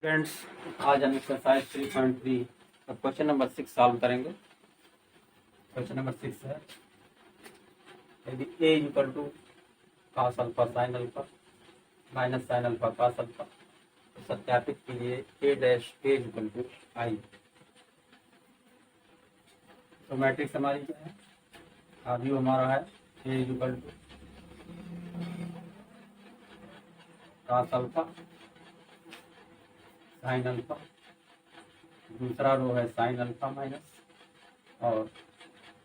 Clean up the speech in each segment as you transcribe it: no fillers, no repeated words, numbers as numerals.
Friends, आज हम exercise 3.3 का क्वेश्चन नंबर 6 सॉल्व करेंगे। क्वेश्चन नंबर 6 है, यदि a equal to cos alpha sin alpha minus sin alpha cos alpha, तो सत्यापित कीजिए a dash a equal to i। तो मैट्रिक्स हमारी क्या है, आदि हमारा है a equal to cos alpha sin alpha, दूसरा रो है sin अल्फा माइनस और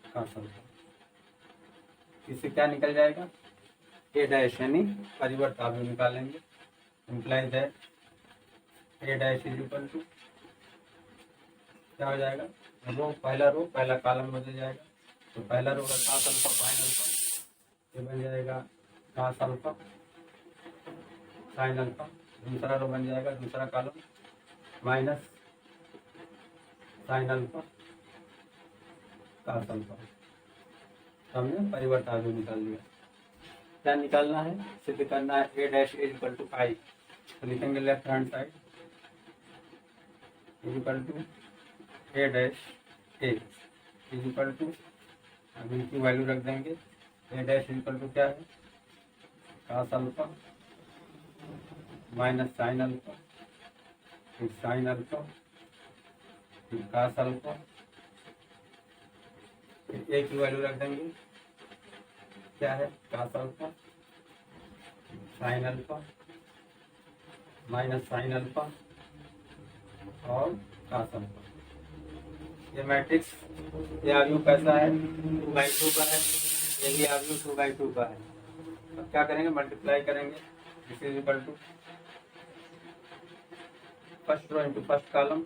cos अल्फा। इससे क्या निकल जाएगा, ए डैश यानी परिवर्त आव्यूह निकालेंगे। Implies that A dash is equal to क्या हो जाएगा, पहला कॉलम बदल जाएगा। तो पहला रो है cos अल्फा sin अल्फा, ये बन जाएगा cos अल्फा sin अल्फा। दूसरा रो बन जाएगा, दूसरा column minus sin alpha cos alpha. हमने परिवर्त आव्यूह निकाल लिया। क्या निकालना है, सिद्ध करना है A dash is equal to I. तो लिखेंगे left hand side is equal to A dash A is equal to, अब इनकी वैल्यू रख देंगे। A dash is equal to क्या है, cos alpha minus sin alpha, फिर sin अल्फा, फिर cos अल्फा, फिर ए की वैल्यू रख देंगे, क्या है cos alpha sin alpha minus sin alpha और cos अल्फा। ये मैट्रिक्स, ये आव्यूह कैसा है, 2/2 का है। यही आव्यूह 2/2 का है। अब क्या करेंगे, मल्टीप्लाई करेंगे। This is equal to first row into first column,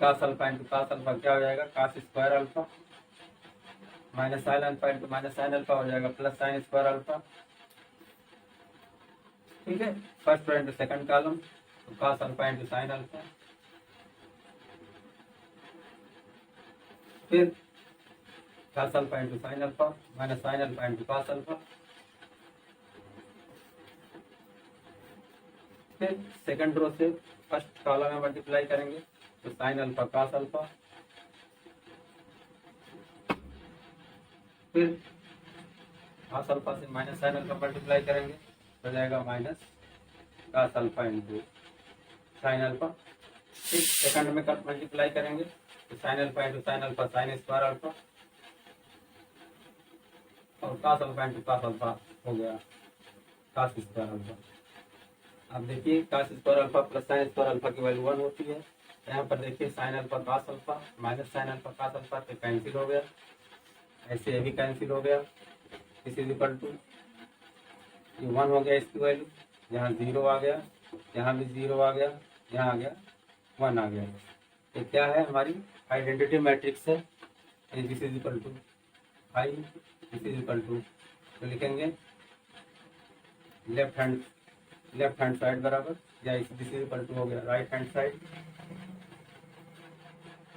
cos alpha into cos alpha क्या हो जाएगा, cos square alpha minus sin alpha into minus sin alpha हो जाएगा प्लस sin स्क्वायर अल्फा। ठीक है, first row into second column, तो cos alpha into sin alpha, फिर cos alpha into sin alpha minus sin alpha into cos alpha, फिर second row से first column में multiply करेंगे, तो sin अल्फा cos अल्फा, फिर cos अल्फा से minus sin alpha multiply करेंगे, तो जाएगा minus cos alpha into sin alpha. फिर सेकंड में मल्टीप्लाई करेंगे, तो sin alpha into sin alpha sin square alpha और cos alpha into cos alpha हो गया cos स्क्वायर अल्फा। अब देखिए cos square alpha plus sin square alpha की वैल्यू 1 होती है। यहाँ पर देखिए sin alpha cos alpha minus sin alpha cos alpha से कैंसिल हो गया, ऐसे ये भी कैंसिल हो गया। इस इज इक्वल टू ये 1 हो गया इसकी वैल्यू, यहाँ 0 आ गया, यहाँ भी 0 आ गया, यहाँ आ गया 1 आ गया। ये क्या है, हमारी आइडेंटिटी मैट्रिक्स है। This is equal to I, this is equal to, तो लिखेंगे लेफ्ट हैंड साइड बराबर, या दिस इज इक्वल टू हो गया right hand side.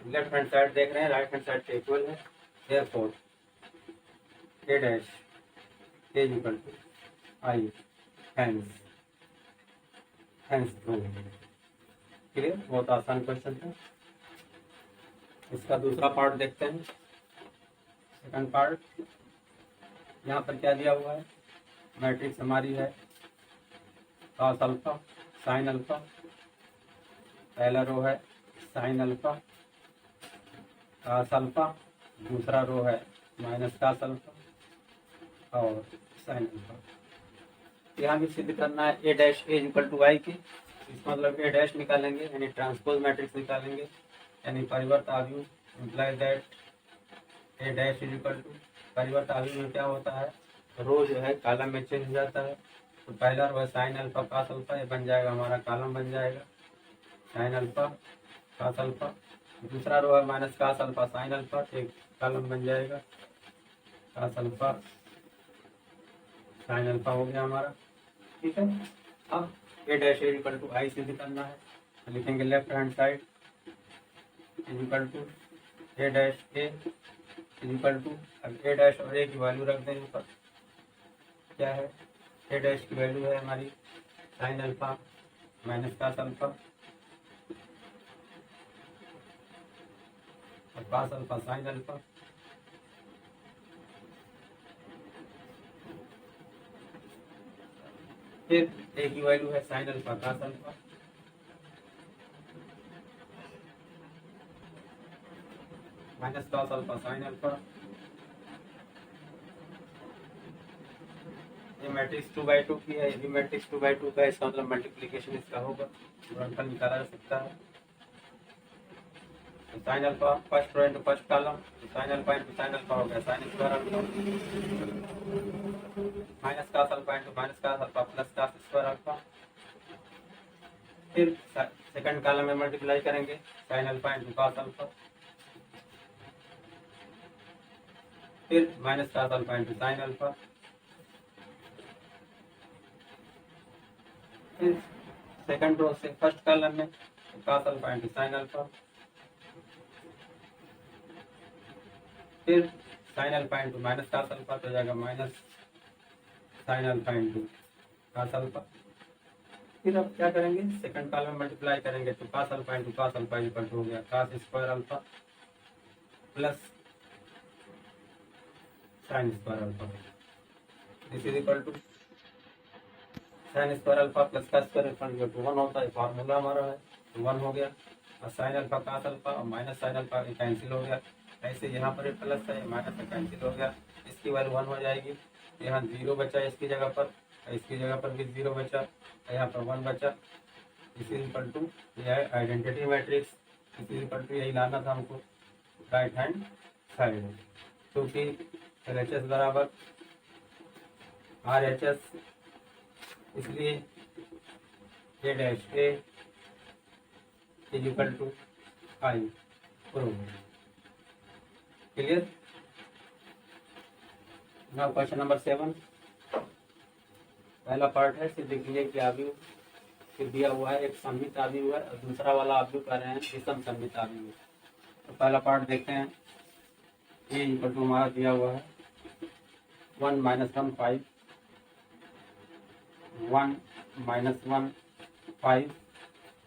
Left hand side देख रहे हैं राइट हैंड साइड के इक्वल है, therefore A dash is equal to I, hence true. Clear, बहुत आसान क्वेश्चन है। इसका दूसरा पार्ट देखते हैं, सेकंड पार्ट। यहाँ पर क्या दिया हुआ है, मैट्रिक्स हमारी है cos अल्फा sin अल्फा, पहला रो है sin अल्फा cos अल्फा, दूसरा रो है माइनस cos अल्फा और sin अल्फा। यहाँ भी सिद्ध करना है A dash is equal to आई की, इसका मतलब ए डैश निकालेंगे यानी ट्रांसपोज मैट्रिक्स निकालेंगे, यानी परिवर्त आव्यूह। Imply that A dash is equal to, परिवर्त आव्यूह में क्या होता है, रो जो है कॉलम में चेंज हो जाता है। तो पहला रो है sin अल्फा cos अल्फा, ये बन जाएगा हमारा कॉलम बन जाएगा sin अल्फा cos अल्फा। दूसरा रो है minus cos alpha sin alpha, एक कॉलम बन जाएगा cos अल्फा sin अल्फा हो गया हमारा। ठीक है, अब A dash is equal to I सिद्ध करना है, तो लिखेंगे left hand side is equal to A dash A is equal to, अब ए डैश और ए की वैल्यू रख दें ऊपर, क्या है ए डैश की वैल्यू है हमारी sin alpha minus cos alpha और cos अल्फा sin अल्फा। फिर a की वैल्यू है sin alpha cos alpha, minus cos alpha sin alpha. ये मैट्रिक्स 2/2 की है, ये भी मैट्रिक्स 2/2 का है, इसका मतलब मल्टीप्लीकेशन इसका होगा, गुणनफल निकाला जा सकता है। तो sine alpha first row into first column, तो sine alpha into sine alpha हो गया sine square alpha, minus cos alpha into minus cos alpha plus cos square alpha. फिर सेकंड कॉलम में मल्टीप्लाई करेंगे sine alpha into cos alpha, फिर minus cos alpha into sine alpha. फिर second row से first column में cos alpha into sine alpha, फिर sine alpha into minus cos alpha, तो जाएगा minus sign alpha into cos alpha. फिर अब क्या करेंगे, सेकंड कॉलम में मल्टीप्लाई करेंगे, तो cos alpha into cos alpha equal to हो गया cos square alpha plus sine square alpha, this is equal to sine square alpha plus cos square alpha equal to 1 होता है, फार्मूला हमारा है, तो 1 हो गया। और साइन अल्फा cos अल्फा और माइनस साइन अल्फा कैंसिल हो गया, ऐसे यहाँ पर प्लस है माइनस में कैंसिल हो गया, इसकी वैल्यू 1 हो जाएगी। यहाँ 0 बचा इसकी जगह पर, इसकी जगह पर भी 0 बचा, यहाँ पर 1 बचा। इस इक्वल टू यह है identity matrix, is equal to यही लाना था हमको राइट हैंड साइड, क्योंकि LHS बराबर RHS, इसलिए A dash A is equal to I prove. Clear. Now question number 7, पहला पार्ट है सिद्ध कीजिए कि आव्यूह फिर दिया हुआ है एक सममित आव्यूह है और दूसरा वाला आव्यूह कह रहे हैं विषम सममित आव्यूह। तो पहला पार्ट देखते हैं, ए इक्वल टू हमारा दिया हुआ है 1 - 1 5, 1 - 1 5,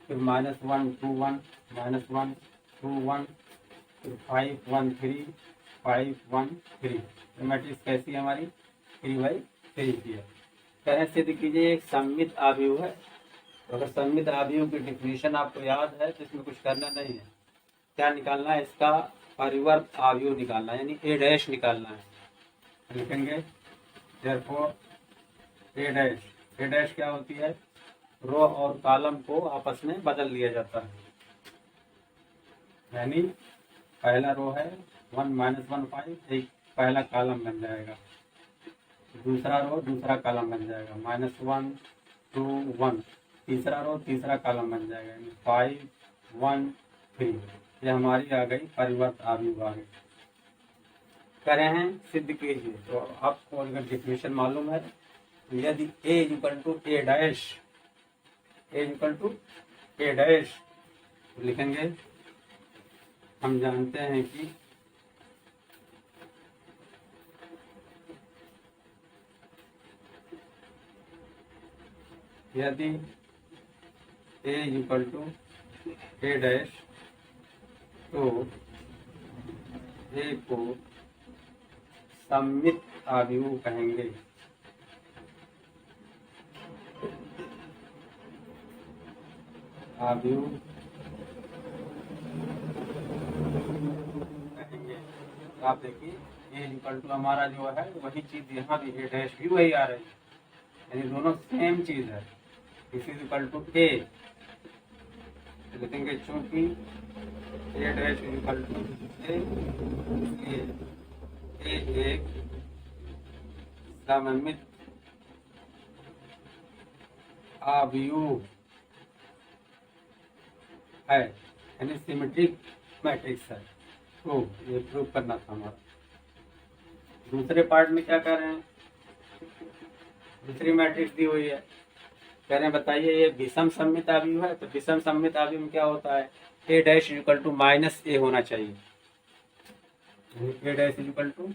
फिर -1 2 1, -1 2 1, फिर 5 1 3, 5 1 3। मैट्रिक्स कैसी है हमारी 3/3 की है। कह रहे हैं सिद्ध कीजिए एक सममित आव्यूह है। तो अगर सममित आव्यूह की डिफिनीशन आपको याद है तो इसमें कुछ करना नहीं है, क्या निकालना है, इसका परिवर्त आव्यूह निकालना है, यानी A डैश निकालना है। लिखेंगे therefore A डैश क्या होती है, रो और कॉलम को आपस में बदल लिया जाता है, यानी पहला रो है 1 - 1 5, एक पहला कॉलम बन जाएगा, दूसरा रो दूसरा कॉलम बन जाएगा -1 2 1, तीसरा रो तीसरा कॉलम बन जाएगा, यानी 5 1 3। ये हमारी आ गई परिवर्त आव्यूह आ गई। करे हैं सिद्ध कीजिए, तो आपको अगर डिफिनेशन मालूम है तो यदि A equal to A dash, A equal to A dash तो लिखेंगे, हम जानते हैं कि यदि A equal to A dash तो A को सममित आव्यूह कहेंगे। आव्यूह कहेंगे। तो आप देखिए A इक्वल टू हमारा जो है वही चीज यहाँ भी A डैश भी वही आ रही है, यानी दोनों सेम चीज है। This is equal to A, लिखेंगे चूंकि A dash equal to A, इसलिए A एक सममित आव्यूह है, यानी सिमेट्रिक मैट्रिक्स है। तो ये प्रूव करना था हमारा। दूसरे पार्ट में क्या कर रहे हैं, दूसरी मैट्रिक्स दी हुई है, कह रहे हैं बताइए ये विषम सममित आव्यूह है। तो विषम सममित आव्यूह में क्या होता है, A dash equal to -A होना चाहिए, A dash equal to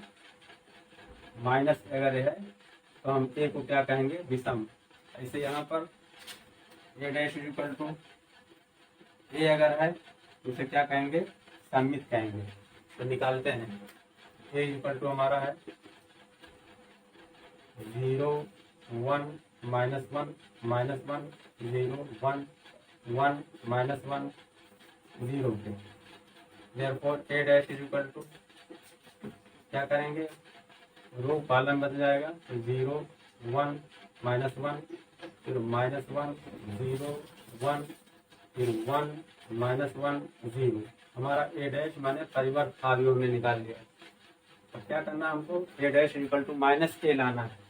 minus अगर है तो हम A को क्या कहेंगे, विषम। ऐसे यहाँ पर A dash equal to A अगर है तो उसे क्या कहेंगे, सममित कहेंगे। तो निकालते हैं। ए इक्वल टू हमारा है 0 1 -1 -1 0 1 1 -1 0 2। Therefore A dash is equal to, क्या करेंगे, रो कॉलम बन जाएगा तो 0 1 -1 फिर -1 0 1 फिर 1 -1 0। हमारा ए डैश माने परिवर्त अवयव में निकाल लिया। अब क्या करना है हमको, ए डैश इक्वल टू माइनस ए लाना है।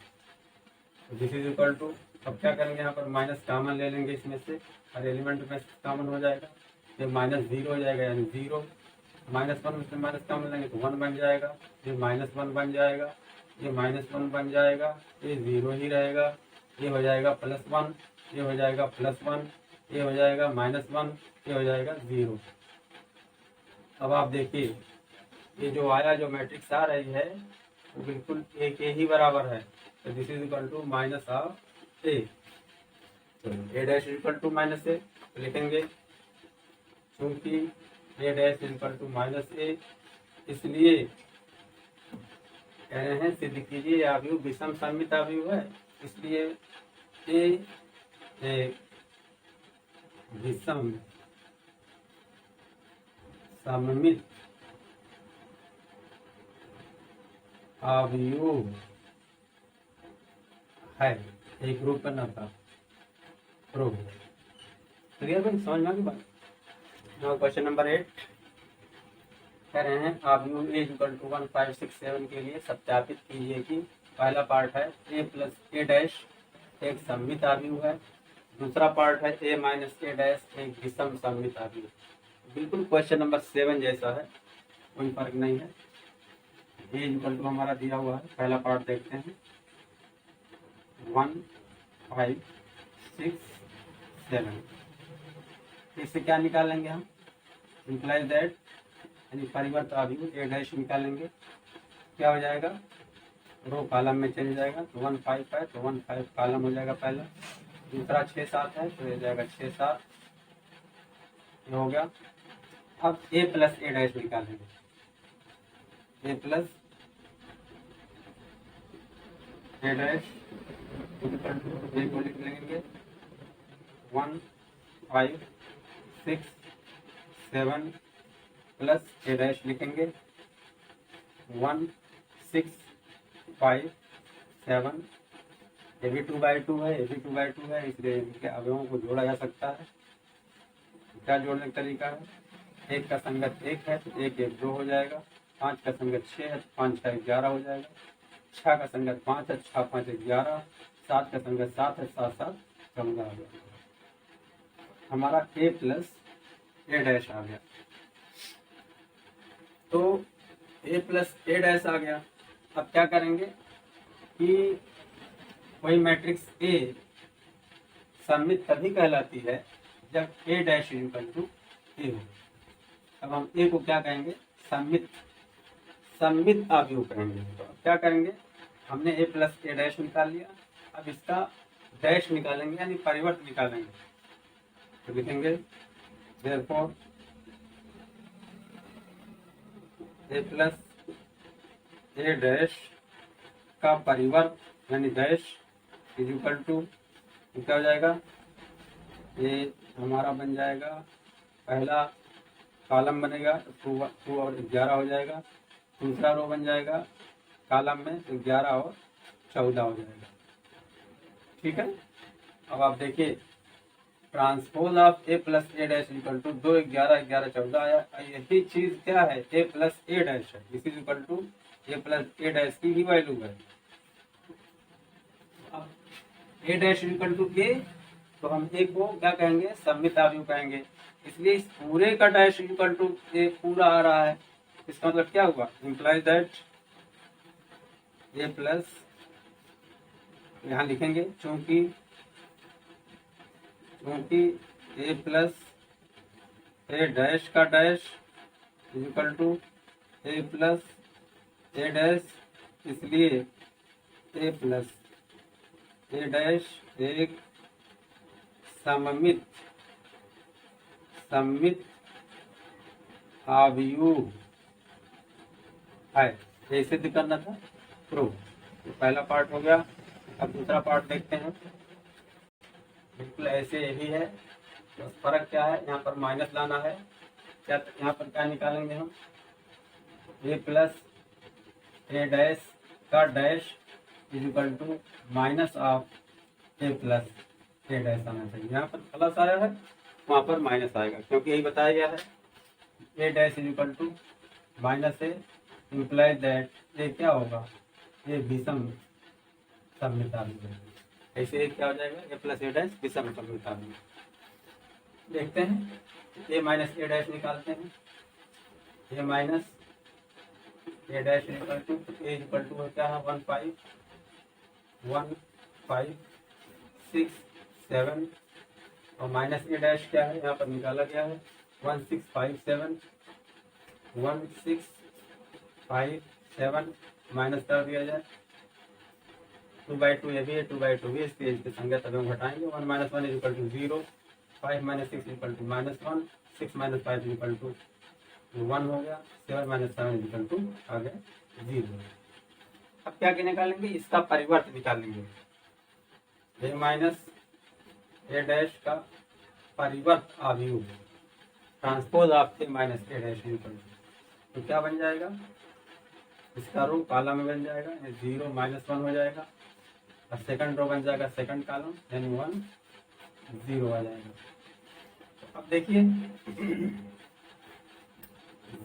दिस इज इक्वल टू, अब क्या करेंगे, यहाँ पर माइनस कॉमन ले लेंगे इसमें से, हर एलिमेंट में कॉमन हो जाएगा, ये -0 हो जाएगा, यानी 0 -1 उसमें माइनस कॉमन लेंगे तो 1 बन जाएगा, ये -1 बन जाएगा, ये -1 बन जाएगा, ये 0 ही रहेगा, ये हो जाएगा +1, ये हो जाएगा +1, ये हो जाएगा -1, ये हो जाएगा 0। अब आप देखिए ये जो आया, जो मैट्रिक्स आ रही है वो बिल्कुल ए के ही बराबर है, तो this is equal to minus of A. A dash equal to minus A लिखेंगे, क्योंकि A dash equal to minus A, इसलिए कह रहे हैं सिद्ध कीजिए अवयव विषम सममित अवयव है, इसलिए ए एक विषम सममित अवयव है। एक ग्रुप करना था प्रूव। क्लियर भाई, समझ में आ गई बात। नाउ क्वेश्चन नंबर 8 कह रहे हैं अवयव ए इक्वल टू 1 5 6 7 के लिए सत्यापित कीजिए कि पहला पार्ट है ए प्लस ए डैश एक सममित अवयव है, दूसरा पार्ट है ए माइनस ए डैश एक विषम सममित अवयव। बिल्कुल क्वेश्चन नंबर 7 जैसा है, कोई फर्क नहीं है। ए इक्वल टू हमारा दिया हुआ है, पहला पार्ट देखते हैं 1 5 6 7। इससे क्या निकालेंगे हम, इम्प्लाइज दैट, यानी परिवर्त अवयव ए डैश निकालेंगे, क्या हो जाएगा, रो कॉलम में चल जाएगा, तो 1 5 है तो 1 5 कॉलम हो जाएगा पहला, दूसरा 6 7 है तो ये जाएगा 6 7, ये हो गया। अब ए प्लस ए डैश निकालेंगे, ए प्लस ए डैश ए को लिख लेंगे 1 5 6 7 प्लस ए डैश लिखेंगे 1 6 5 7। ये भी 2/2 है, ये भी 2/2 है, इसलिए इनके अवयवों को जोड़ा जा सकता है। क्या जोड़ने का तरीका है, एक का संगत 1 है तो 1 1 2 हो जाएगा, 5 का संगत 6 है तो 5 6 11 हो जाएगा, 6 का संगत 5 है 6 5 11, 7 का संगत 7 है 7 7 14 हो जाएगा। हमारा ए प्लस ए डैश आ गया, तो ए प्लस ए डैश आ गया। अब क्या करेंगे कि वही मैट्रिक्स ए सममित तभी कहलाती है जब ए डैश इक्वल टू ए हो। अब हम ए को क्या कहेंगे, सममित सममित अवयव कहेंगे। तो अब क्या करेंगे, हमने ए प्लस ए डैश निकाल लिया, अब इसका डैश निकालेंगे यानी परिवर्त निकालेंगे, तो लिखेंगे therefore A plus A dash का परिवर्त यानी डैश इज इक्वल टू, क्या हो जाएगा, ये हमारा बन जाएगा, पहला कॉलम बनेगा 2 और 11 हो जाएगा, दूसरा रो बन जाएगा कॉलम में तो 11 और 14 हो जाएगा। ठीक है, अब आप देखिए transpose of A plus A dash equal to 2 11 11 14 आया। यही चीज क्या है, ए प्लस ए डैश है, इस is equal to A plus A dash की ही वैल्यू है। अब A dash equal to A, तो हम ए को क्या कहेंगे, सममित अवयव कहेंगे, इसलिए इस पूरे का डैश इक्वल टू ए पूरा आ रहा है। इसका मतलब क्या हुआ, इम्प्लाइज दैट ए प्लस, यहाँ लिखेंगे चूंकि ए प्लस ए डैश का dash equal to A plus A dash, इसलिए ए प्लस ए डैश एक सममित अवयव है, ये सिद्ध करना था, प्रूव। तो पहला पार्ट हो गया। अब दूसरा पार्ट देखते हैं। बिल्कुल ऐसे ही है, बस फर्क क्या है, यहाँ पर माइनस लाना है। क्या यहाँ पर क्या निकालेंगे हम, ए प्लस ए डैश का dash is equal to minus of A plus A dash आना चाहिए। यहाँ पर प्लस आया है, वहाँ पर माइनस आएगा, क्योंकि यही बताया गया है A dash is equal to minus A implies that ये क्या होगा, ये विषम सममिताभिन्न है। ऐसे ये क्या हो जाएगा, ए प्लस ए डैश विषम सममिताभिन्न। देखते हैं, ए माइनस ए डैश निकालते हैं। A minus A dash equal to A equal to क्या है 1 5 6 7 और माइनस ए डैश क्या है, यहाँ पर निकाला गया है 1 6 5 7 1 6 5 7 माइनस कर दिया जाए 2/2 ये भी है 2/2 भी, इसके संगत अब हम घटाएंगे 1 - 1 is equal to 0 5 - 6 equal to -1 6 - 5 equal to 1 हो गया 7 - 7 इक्वल टू आ गया 0। अब क्या निकालेंगे, इसका परिवर्त निकालेंगे। ए माइनस ए डैश का परिवर्त अवयव transpose of A minus A dash equal to, तो क्या बन जाएगा, इसका रो कॉलम में बन जाएगा 0 - 1 हो जाएगा और सेकंड रो बन जाएगा सेकंड कॉलम यानी 1 0 आ जाएगा। तो अब देखिए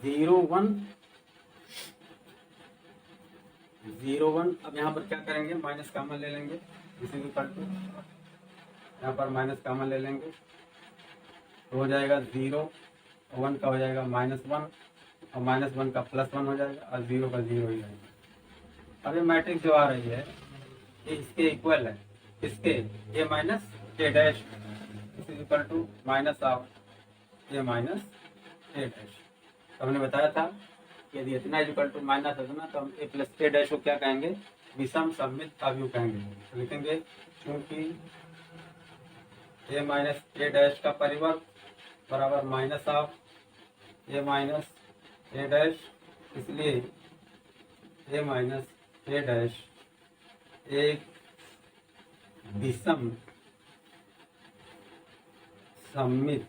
0 1 0 1, अब यहाँ पर क्या करेंगे, माइनस कॉमन ले लेंगे, इसी के पलटू यहाँ पर माइनस कॉमन ले लेंगे तो हो जाएगा 0 1 का हो जाएगा -1 और -1 का +1 हो जाएगा और 0 का 0 ही आएगा। अब ये मैट्रिक्स जो आ रही है ये इसके इक्वल है, इसके A minus A dash is equal to minus of A minus A dash. तो हमने बताया था कि यदि इतना इक्वल टू माइनस इतना तो हम ए प्लस ए डैश को क्या कहेंगे, विषम सममित अवयव कहेंगे। तो लिखेंगे क्योंकि ए माइनस ए डैश का परिवर्त बराबर minus of A minus A dash, इसलिए ए माइनस ए डैश एक विषम सममित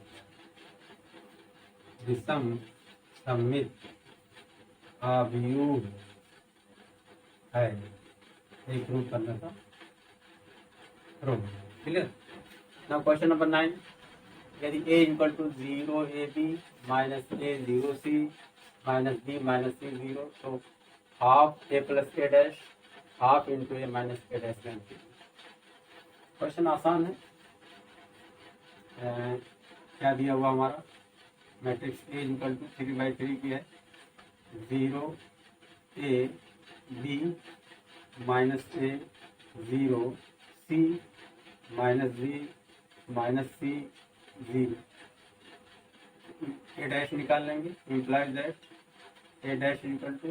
अवयव है। एक प्रूव करना था, prove clear. Now question number 9, यदि a equal to 0 AB minus a 0 C minus b minus c 0 तो half a plus a dash half into a minus a dash. Question आसान है। क्या दिया हुआ हमारा मैट्रिक्स a इक्वल टू 3/3 की है 0 a b minus a 0 c minus b minus c 0। A dash निकाल लेंगे, implies that A dash equal to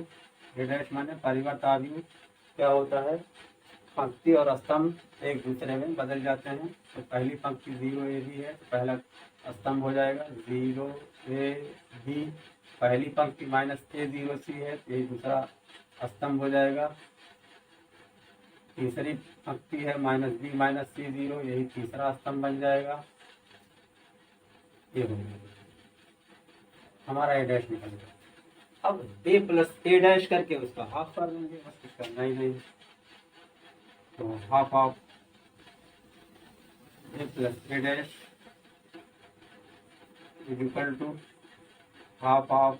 A dash माने परिवर्त अवयव क्या होता है, पंक्ति और स्तंभ एक दूसरे में बदल जाते हैं। तो पहली पंक्ति 0 ए बी है तो पहला स्तंभ हो जाएगा 0 ए बी, पहली पंक्ति माइनस ए 0 सी है तो ये दूसरा स्तंभ हो जाएगा। तीसरी पंक्ति है माइनस बी माइनस सी 0, यही तीसरा स्तंभ बन जाएगा। ये हो गया हमारा ए डैश निकल गया। अब ए प्लस ए डैश करके उसका हाफ कर देंगे, बस कुछ करना ही नहीं। तो half of A plus A dash is equal to half of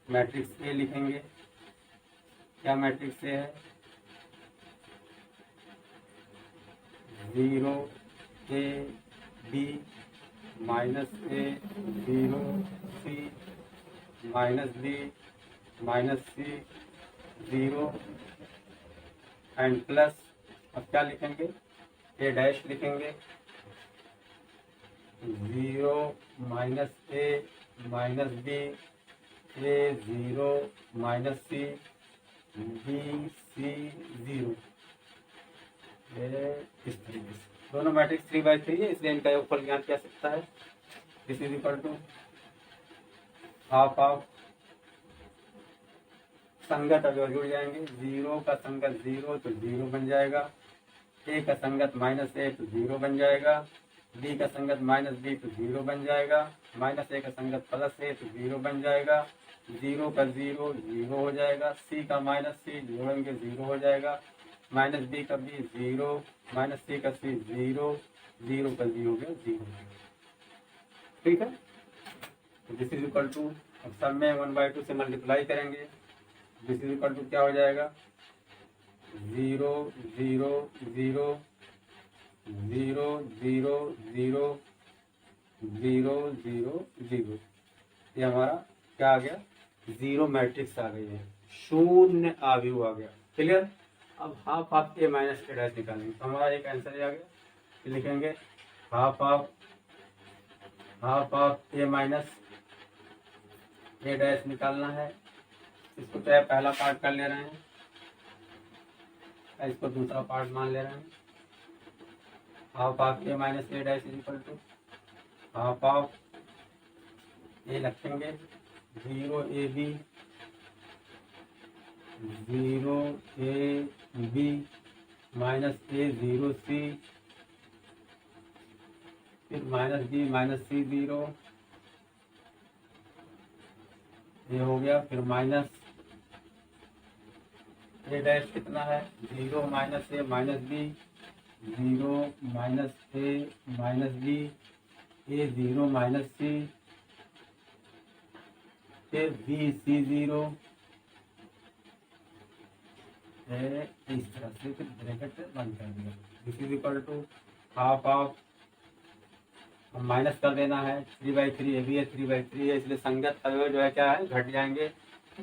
matrix A लिखेंगे। क्या मैट्रिक्स ए है, 0 A B minus A 0 C minus B minus C 0 and plus, अब क्या लिखेंगे, ए डैश लिखेंगे 0 minus A minus B A 0 minus C B C 0। इस तरीके से दोनों मैट्रिक्स 3/3 है, इसलिए इनका योगफल ज्ञात किया सकता है। This is equal to half of संगत अवयव जुड़ जाएंगे। 0 का संगत 0 तो 0 बन जाएगा, a का संगत -a तो 0 बन जाएगा, b का संगत -b तो 0 बन जाएगा, -a का संगत +a तो 0 बन जाएगा, 0 का 0 0 हो जाएगा, c का -c जोड़ेंगे 0 हो जाएगा, -b का b 0, -c का c 0, 0 का 0 हो गया 0। ठीक है, दिस इज इक्वल टू, अब सब में 1/2 से मल्टीप्लाई करेंगे, दिस इज इक्वल टू क्या हो जाएगा 0 0 0 0 0 0 0 0 0। ये हमारा क्या आ गया, 0 मैट्रिक्स आ गई है, शून्य आव्यूह आ गया। क्लियर। अब half of a minus a dash निकालेंगे तो हमारा एक आंसर आ गया। लिखेंगे half of a minus a dash निकालना है। इसको चाहे पहला पार्ट कर ले रहे हैं, इसको दूसरा पार्ट मान ले रहे हैं। Half of a minus a dash is equal to half of a रखेंगे 0 ab 0 ab minus a 0 c, फिर -b -c 0, ये हो गया। फिर माइनस a डैश कितना है 0 -a -b 0 -a -b a 0 -c, फिर b c 0, इस तरह से फिर ब्रैकेट बंद कर दिया। This is equal to half of, minus कर देना है 3/3, ये भी है 3/3 है, इसलिए संगत अवयव जो है क्या है घट जाएंगे।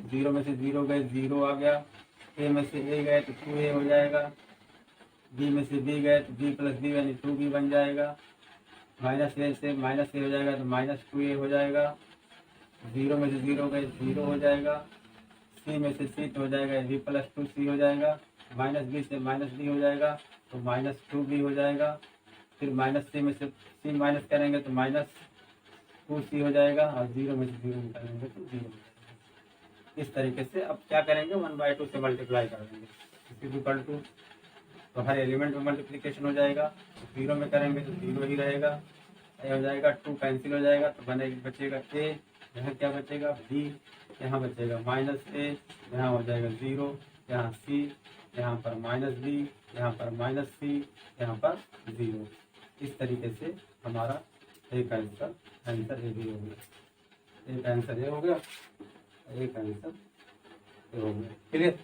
0 में से 0 गए 0 आ गया, a में से a गए तो 2a हो जाएगा, b में से b गए तो b + b यानी 2b बन जाएगा, -a से -a हो जाएगा तो -2a हो जाएगा, 0 में से 0 गए 0 हो जाएगा, c में से c तो हो जाएगा b + 2c हो जाएगा, -b से -b हो जाएगा तो -2b हो जाएगा, फिर -c में से c माइनस करेंगे तो -2c हो जाएगा, और 0 में से 0 निकालेंगे तो 0 हो जाएगा। इस तरीके से अब क्या करेंगे 1/2 से मल्टीप्लाई कर देंगे, इज इक्वल टू, तो हर एलिमेंट में मल्टीप्लिकेशन हो जाएगा। 0 में करेंगे तो 0 ही रहेगा, ये हो जाएगा 2 कैंसिल हो जाएगा तो बचेगा a, यहाँ क्या बचेगा b, यहाँ बचेगा -a, यहाँ हो जाएगा 0, यहाँ c, यहाँ पर -b, यहाँ पर -c, यहाँ पर 0। इस तरीके से हमारा एक आंसर ये भी हो गया, एक आंसर ये हो गया, एक आंसर ये हो गया। क्लियर।